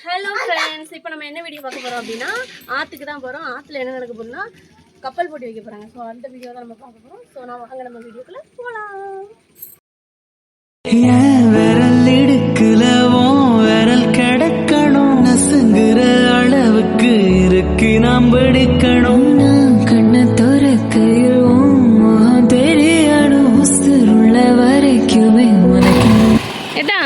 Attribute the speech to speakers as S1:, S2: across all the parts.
S1: Hello friends, இப்போ நம்ம என்ன வீடியோ பார்க்க போகிறோம் அப்படின்னா ஆற்றுக்கு தான் போகிறோம். ஆற்றுல என்ன நடக்க போகிறோம்னா கப்பல் போட்டி வைக்க போகிறாங்க. ஸோ அந்த வீடியோ தான் நம்ம பார்க்க போகிறோம். ஸோ நான் வாங்க நம்ம வீடியோக்குள்ளே போகலாம்.
S2: விரல் இடுக்குலவும் விரல் கிடக்கணும், நசுங்குற அளவுக்கு இருக்கு நாம் படிக்கணும். கண்ணை துறக்கையும் தெரியணும், உள்ள வரைக்குமே உனக்கு
S1: ஏட்டா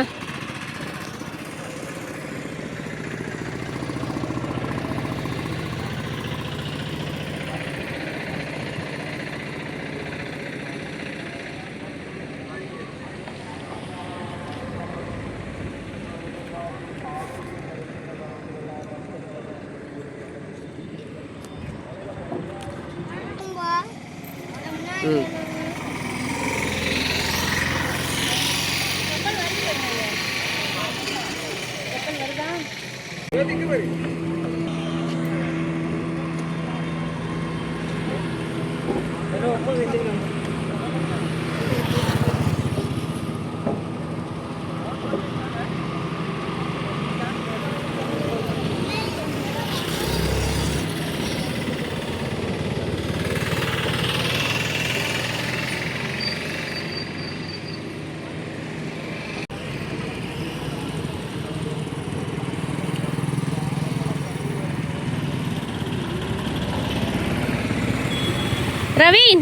S1: ரவீன்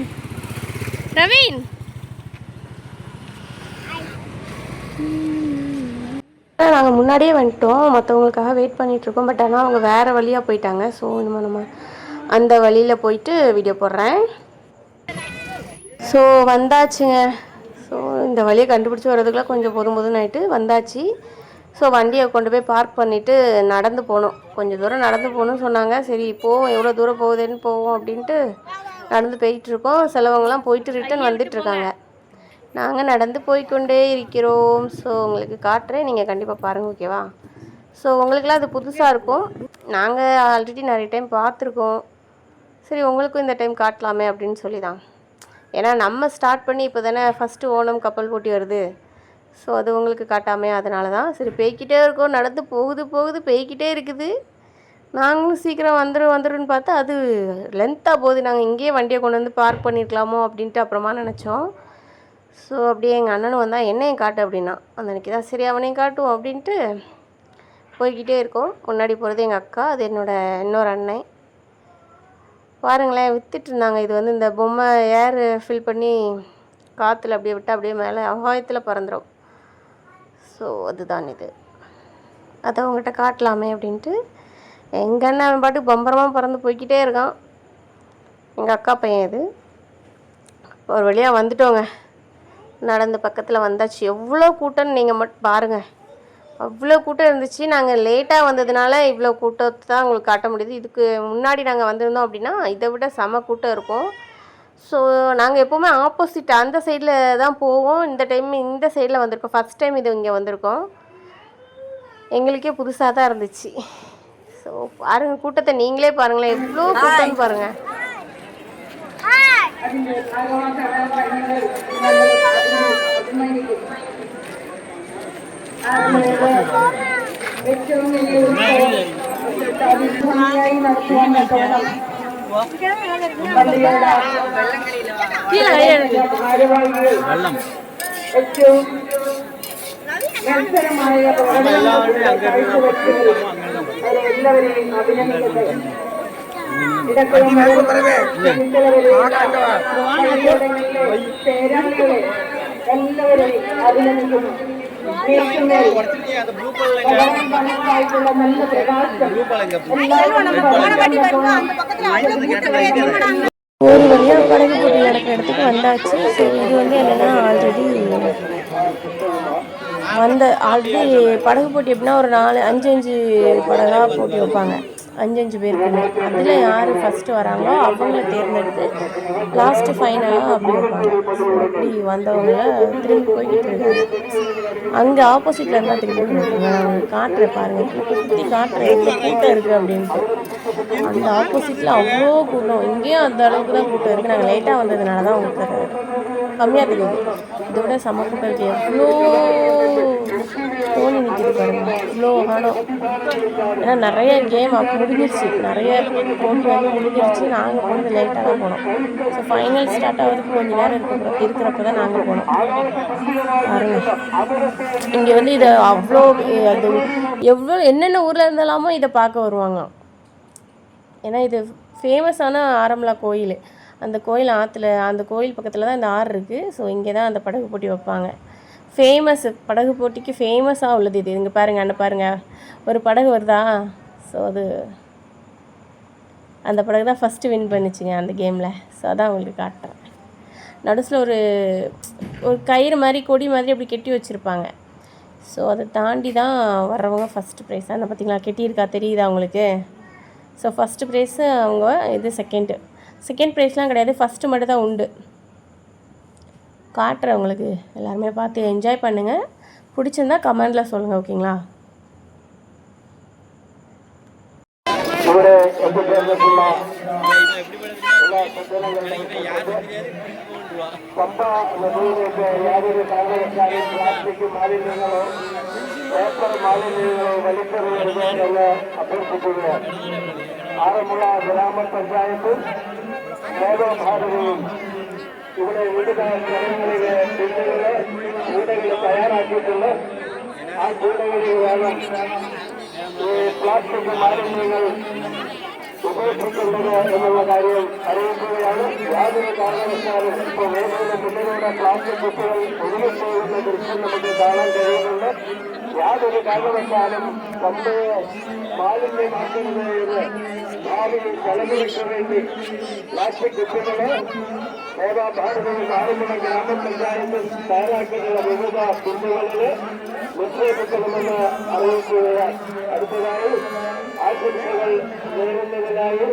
S1: ரவீன் நாங்கள் முன்னாடியே வந்துட்டோம். மற்றவங்களுக்காக வெயிட் பண்ணிகிட்ருக்கோம். பட் ஆனால் அவங்க வேறு வழியாக போயிட்டாங்க. ஸோ நம்ம அந்த வழியில் போயிட்டு வீடியோ போடுறேன். ஸோ வந்தாச்சுங்க. ஸோ இந்த வழியை கண்டுபிடிச்சி வர்றதுக்குலாம் கொஞ்சம் போதும் ஆகிட்டு வந்தாச்சு. ஸோ வண்டியை கொண்டு போய் பார்க் பண்ணிவிட்டு நடந்து போகணும். கொஞ்சம் தூரம் நடந்து போகணும்னு சொன்னாங்க. சரி போவோம், எவ்வளோ தூரம் போகுதுன்னு போவோம் அப்படின்ட்டு நடந்து போயிட்டுருக்கோம். சிலவங்கலாம் போயிட்டு ரிட்டன் வந்துட்டுருக்காங்க. நாங்கள் நடந்து போய்கொண்டே இருக்கிறோம். ஸோ உங்களுக்கு காட்டுறேன், நீங்கள் கண்டிப்பாக பாருங்கள், ஓகேவா? ஸோ உங்களுக்குலாம் அது புதுசாக இருக்கும். நாங்கள் ஆல்ரெடி நிறைய டைம் பார்த்துருக்கோம். சரி உங்களுக்கும் இந்த டைம் காட்டலாமே அப்படின்னு சொல்லி தான். ஏன்னா நம்ம ஸ்டார்ட் பண்ணி இப்போ தானே ஃபஸ்ட்டு ஓணம் கப்பல் போட்டி வருது. ஸோ அது உங்களுக்கு காட்டாமே, அதனால தான். சரி போய்கிட்டே இருக்கோம், நடந்து போகுது போய்கிட்டே இருக்குது. நாங்களும் சீக்கிரம் வந்துருன்னு பார்த்தா அது லென்த்தாக போகுது. நாங்கள் இங்கேயே வண்டியை கொண்டு வந்து பார்க் பண்ணியிருக்கலாமோ அப்படின்ட்டு அப்புறமா நினச்சோம். ஸோ அப்படியே எங்கள் அண்ணனும் வந்தால் என்னையும் காட்டு அப்படின்னா, அந்த அன்றைக்கி தான் சரி அவனையும் காட்டுவோம் அப்படின்ட்டு போய்கிட்டே இருக்கோம். முன்னாடி போகிறது எங்கள் அக்கா, அது இன்னொரு அண்ணன். பாருங்களேன், விற்றுட்டு இருந்தாங்க. இது வந்து இந்த பொம்மை ஏர் ஃபில் பண்ணி காற்றுல அப்படியே விட்டு அப்படியே மேலே ஆகாயத்தில் பறந்துடும். ஸோ அதுதான் இது. அதை அவங்ககிட்ட காட்டலாமே அப்படின்ட்டு எங்கள் அண்ணன் அவன் பாட்டுக்கு பம்பரமாக பறந்து போய்கிட்டே இருக்கான். எங்கள் அக்கா பையன் இது. ஒரு வழியாக வந்துட்டோங்க. நடந்து பக்கத்தில் வந்தாச்சு. எவ்வளோ கூட்டம்னு நீங்கள் மட்டும் பாருங்கள். அவ்வளோ கூட்டம் இருந்துச்சு. நாங்கள் லேட்டாக வந்ததுனால இவ்வளோ கூட்டத்தை தான் உங்களுக்கு காட்ட முடியுது. இதுக்கு முன்னாடி நாங்கள் வந்திருந்தோம் அப்படின்னா இதை விட செம கூட்டம் இருக்கும். ஸோ நாங்கள் எப்போவுமே ஆப்போசிட் அந்த சைடில் தான் போவோம். இந்த டைம் இந்த சைடில் வந்திருக்கோம். ஃபஸ்ட் டைம் இது இங்கே வந்திருக்கோம். எங்களுக்கே புதுசாக தான் இருந்துச்சு. ஸோ பாருங்கள், கூட்டத்தை நீங்களே பாருங்களேன், எவ்வளோ கூட்டம்னு பாருங்கள்.
S3: എല്ലാവരെയും അഭിനന്ദിക്കട്ടെ. പേരാളികളെ എല്ലാവരെയും അഭിനന്ദിക്കുന്നു. ായിട്ടുള്ള നല്ല പ്രകാശം
S1: ஒரு வழியாக படகு போட்டி நடக்கிற இடத்துக்கு வந்தாச்சு. ஸோ இது வந்து என்னென்னா ஆல்ரெடி படகு போட்டி எப்படின்னா ஒரு 4-5 படகாக போட்டி வைப்பாங்க. 5 பேருக்குன்னு. அதில் யார் ஃபஸ்ட்டு வராங்களோ அவங்கள தேர்ந்தெடுத்து லாஸ்ட்டு ஃபைனலாக அப்படி வைப்பாங்க. அப்படி வந்தவங்கள திரும்பி போய்கிட்டு இருக்காங்க. அங்கே ஆப்போசிட்டில் இருந்தால் திரும்பி போயிருக்காங்க. நான் காட்டுறேன் பாருங்கள், சுற்றி காட்டுறேன் எவ்வளோ கூட்டம் இருக்குது அப்படின்ட்டு. அந்த ஆப்போசிட்டில் அவ்வளோ கூட்டம். இங்கேயும் அந்த அளவுக்கு தான் கூட்டம் இருக்குது. நாங்கள் லேட்டாக வந்ததுனால தான் உங்களுக்கு கம்மியாக தெரியுது. இதோட செம கூட்டம் இருக்குது. எவ்வளோ தோணி நிற்கிது பாருங்க, இவ்வளோ காணும். ஏன்னா நிறைய கேம் அப்போ முடிஞ்சிருச்சு, நிறைய போட்டி வந்து முடிஞ்சிருச்சு. நாங்கள் போனது லேட்டாக தான் போனோம். ஸோ ஃபைனல் ஸ்டார்ட் ஆகிறதுக்கு கொஞ்சம் நேரம் இருக்கிறப்ப தான் நாங்கள் போனோம். பாருங்க, இங்கே வந்து இதை அவ்வளோ அது எவ்வளோ என்னென்ன ஊரில் இருந்தாலாமோ இதை பார்க்க வருவாங்க. ஏன்னா இது ஃபேமஸான ஆரம்லா கோயில். அந்த கோயில் ஆற்றுல, அந்த கோயில் பக்கத்தில் தான் இந்த ஆறு இருக்குது. ஸோ இங்கே தான் அந்த படகு போட்டி வைப்பாங்க. ஃபேமஸ் படகு போட்டிக்கு ஃபேமஸாக உள்ளது இது. இங்கே பாருங்கள், அண்ணன் பாருங்கள், ஒரு படகு வருதா. ஸோ அது அந்த படகு தான் ஃபஸ்ட்டு வின் பண்ணிச்சுங்க அந்த கேமில். ஸோ அதான் உங்களுக்கு காட்டுறேன். நடுசில் ஒரு கயிறு மாதிரி கொடி மாதிரி அப்படி கெட்டி வச்சுருப்பாங்க. ஸோ அதை தாண்டி தான் வர்றவங்க ஃபஸ்ட்டு ப்ரைஸ். அந்த பார்த்திங்களா கெட்டியிருக்கா, தெரியுதா உங்களுக்கு? ஸோ ஃபஸ்ட்டு ப்ரைஸு அவங்க, இது செகண்ட் ப்ரைஸ்லாம் கிடையாது, ஃபஸ்ட்டு மட்டும் தான் உண்டு. காட்டுறேன் உங்களுக்கு, எல்லாருமே பார்த்து என்ஜாய் பண்ணுங்கள். பிடிச்சிருந்தா கமெண்டில் சொல்லுங்கள், ஓகேங்களா?
S3: பம்பா யாதொரு காரணத்தாலும் பிளாஸ்டிக் மாலின்யங்களோ பேப்பர் மாலின்யங்களோ வழிபடுவது என அഭ്യർത്ഥിക്കുകയാണ്. ആറന്മുള ഗ്രാമപഞ്ചായത്ത് മേധാഭാരതയും ഇവിടെ വിവിധ സ്ഥലങ്ങളിലെ ബില്ലുകള് വീടുകൾ തയ്യാറാക്കിയിട്ടുണ്ട്. ആ വീടുകളിൽ വേണം ഈ പ്ലാസ്റ്റിക് മാലിന്യങ്ങൾ ഉപേക്ഷിക്കേണ്ടത് എന്നുള്ള കാര്യം അറിയിക്കുകയാണ്. യാതൊരു കാരണവശാലും ഇപ്പോൾ വേദിയുടെ മുന്നിലൂടെ പ്ലാസ്റ്റിക് കുപ്പികൾ ഒഴുകിപ്പോകുന്ന ദൃശ്യം നമുക്ക് കാണാൻ കഴിയുന്നുണ്ട്. യാതൊരു കാരണവശാലും പമ്പയെ മാലിന്യമാക്കരുത് എന്ന് ഭാവിയിൽ ജലങ്ങൾക്ക് വേണ്ടി പ്ലാസ്റ്റിക് കുപ്പികളെ മേധാഭാരതയിൽ ആറന്മുള ഗ്രാമപഞ്ചായത്തിൽ തയ്യാറാക്കിയിട്ടുള്ള വിവിധ ബില്ലുകളിൽ നിക്ഷേപിക്കണമെന്ന് അറിയിക്കുകയാണ്. അടുത്തതായി ആശംസകൾ നേരുന്നതിനായി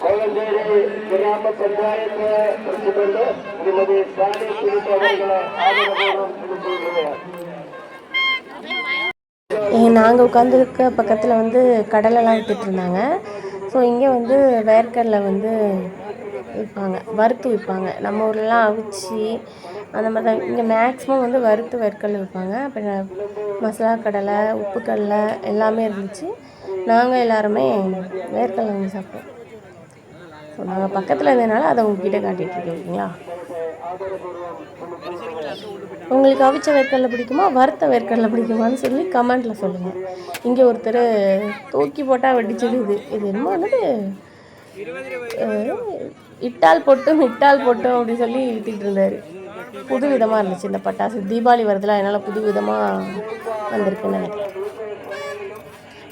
S3: കോഴഞ്ചേരി ഗ്രാമപഞ്ചായത്ത് പ്രസിഡന്റ് ശ്രീമതി ഷാനി സുനിത അവர்களை ആദരപൂർവ്വം ക്ഷണിക്കുകയാണ്.
S1: நாங்கள் உட்காந்துருக்க பக்கத்தில் வந்து கடலெல்லாம் விற்றுட்டு இருந்தாங்க. ஸோ இங்கே வந்து வேர்க்கடலை வந்து விற்பாங்க, வறுத்து விற்பாங்க. நம்ம ஊர்லலாம் அவிச்சு அந்த மாதிரி தான். இங்கே மேக்ஸிமம் வந்து வறுத்து வேர்க்கடலை விற்பாங்க. அப்புறம் மசாலா கடலை, உப்பு கடலை எல்லாமே இருந்துச்சு. நாங்கள் எல்லாருமே வேர்க்கடலை வாங்கி சாப்பிட்டோம். ஸோ நாங்கள் பக்கத்தில் இருந்ததுனால அதை உங்ககிட்ட காட்டிகிட்ருக்கோம், ஓகேங்களா? உங்களுக்கு அவிச்ச வேர்க்கடலை பிடிக்குமா, வறுத்த வேர்க்கடலை பிடிக்குமான்னு சொல்லி கமெண்ட்டில் சொல்லுங்கள். இங்கே ஒருத்தர் தூக்கி போட்டால் வெடிச்சது இது என்னமோ வந்து இட்டால் பொட்டும் அப்படி சொல்லி விற்றுக்கிட்டு இருந்தார். புது விதமாக இருந்துச்சு இந்த பட்டாசு. தீபாவளி வருதுலாம், அதனால் புது விதமாக வந்திருக்குன்னு நினைக்கிறேன்.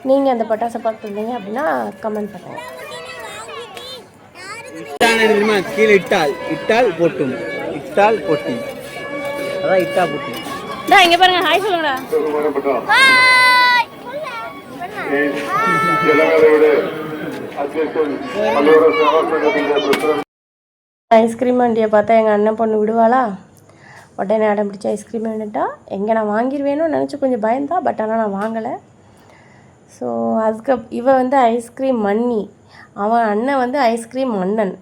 S1: நீங்கள் அந்த பட்டாசை பார்த்துருந்தீங்க அப்படின்னா கமெண்ட் பண்ணுங்கள்.
S4: கீழே இட்டால் போட்டும் அதான் இட்டா போட்டி.
S1: இங்கே பாருங்க, ஹாய் சொல்லுங்கடா. ஐஸ்கிரீம் வண்டியை பார்த்தா எங்கள் அண்ணன் பொண்ணு விடுவாளா? உடனே அடம் பிடிச்சி ஐஸ்கிரீம் வேணுட்டா. எங்கே நான் வாங்கிடுவேணும்னு நினச்சி கொஞ்சம் பயந்தா. பட் ஆனால் நான் வாங்கலை. ஸோ அதுக்கு இவ வந்து ஐஸ்கிரீம் மன்னி, அவன் அண்ணன் வந்து ஐஸ்கிரீம் மன்னன்.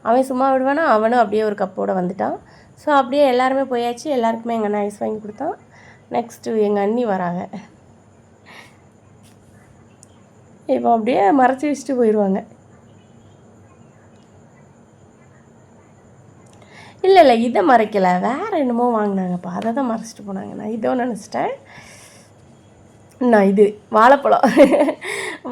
S1: அவன் சும்மா விடுவானா, அவனும் அப்படியே ஒரு கப்போடு வந்துட்டான். ஸோ அப்படியே எல்லாருமே போயாச்சு. எல்லாருக்குமே எங்கள் அண்ணன் ஐஸ் வாங்கி கொடுத்தான். நெக்ஸ்ட்டு எங்கள் அண்ணி வராங்க. இப்போ அப்படியே மறைச்சி வச்சுட்டு போயிடுவாங்க. இல்லை இதை மறைக்கலை, வேறு என்னமோ வாங்கினாங்கப்பா, அதை தான் மறைச்சிட்டு போனாங்க. நான் இதோ நினச்சிட்டேன். நான் இது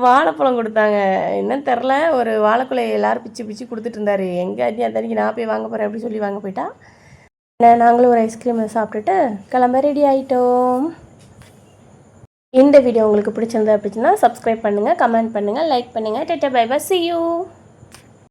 S1: வாழைப்பழம் கொடுத்தாங்க. என்னன்னு தெரில, ஒரு வாழைக்குலையை எல்லோரும் பிச்சு கொடுத்துட்டு இருந்தார். எங்கள் அண்ணி அந்த அன்றைக்கி நான் போய் வாங்க போகிறேன் அப்படி சொல்லி வாங்க போயிட்டா. நாங்களும் ஒரு ஐஸ்கிரீமை சாப்பிட்டுட்டு கிளம்ப ரெடி ஆகிட்டோம். இந்த வீடியோ உங்களுக்கு பிடிச்சிருந்தா அப்படின்னா சப்ஸ்கிரைப் பண்ணுங்கள், கமெண்ட் பண்ணுங்கள், லைக் பண்ணுங்கள். Ta-ta bye bye, see you.